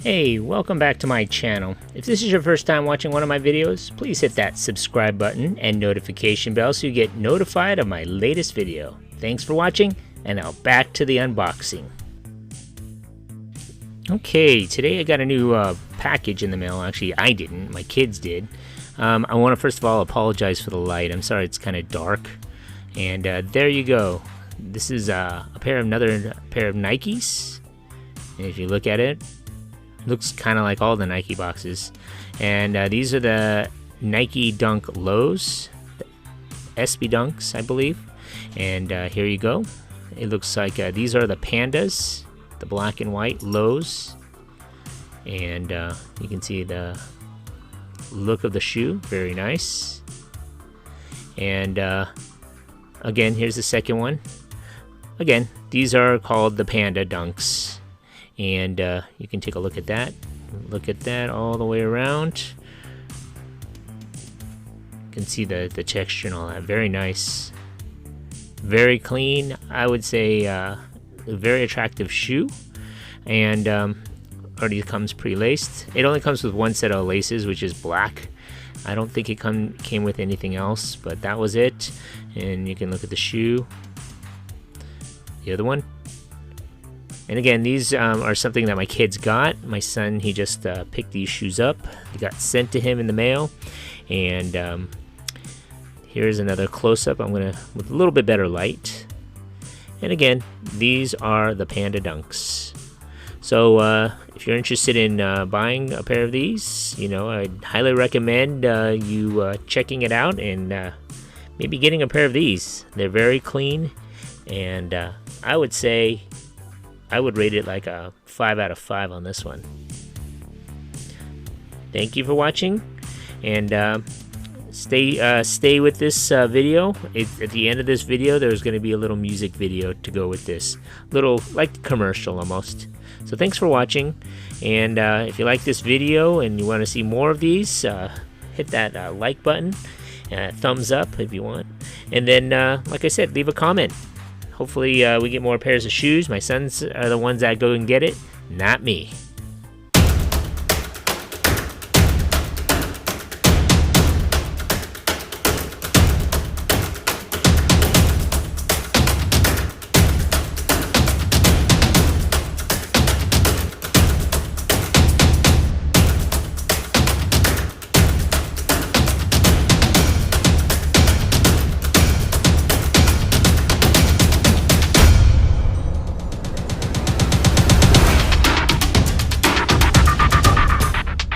Hey, welcome back to my channel. If this is your first time watching one of my videos, please hit that subscribe button and notification bell so you get notified of my latest video. Thanks for watching, and now back to the unboxing. Okay, today I got a new package in the mail. Actually, I didn't, my kids did. I want to first of all apologize for the light. I'm sorry it's kind of dark. And there you go. This is another pair of Nikes. And if you look at it, looks kind of like all the Nike boxes. And these are the Nike Dunk Lows, the SB Dunks, I believe. And here you go. It looks like these are the Pandas, the black and white Lows. And you can see the look of the shoe, very nice. And again, here's the second one. Again, these are called the Panda Dunks. And you can take a look at that. Look at that all the way around. You can see the texture and all that. Very nice. Very clean. I would say a very attractive shoe. And already comes pre-laced. It only comes with one set of laces, which is black. I don't think it came with anything else, but that was it. And you can look at the shoe. The other one. And again, these are something that my kids got. My son, he just picked these shoes up. They got sent to him in the mail. And here's another close-up. I'm gonna with a little bit better light. And again, these are the Panda Dunks. So if you're interested in buying a pair of these, you know, I'd highly recommend you checking it out and maybe getting a pair of these. They're very clean, and I would say I would rate it like a 5 out of 5 on this one. Thank you for watching, and stay with this video. At the end of this video, there's going to be a little music video to go with this, little like commercial almost. So thanks for watching, and if you like this video and you want to see more of these, hit that like button, thumbs up if you want, and then like I said, leave a comment. Hopefully we get more pairs of shoes. My sons are the ones that go and get it, not me.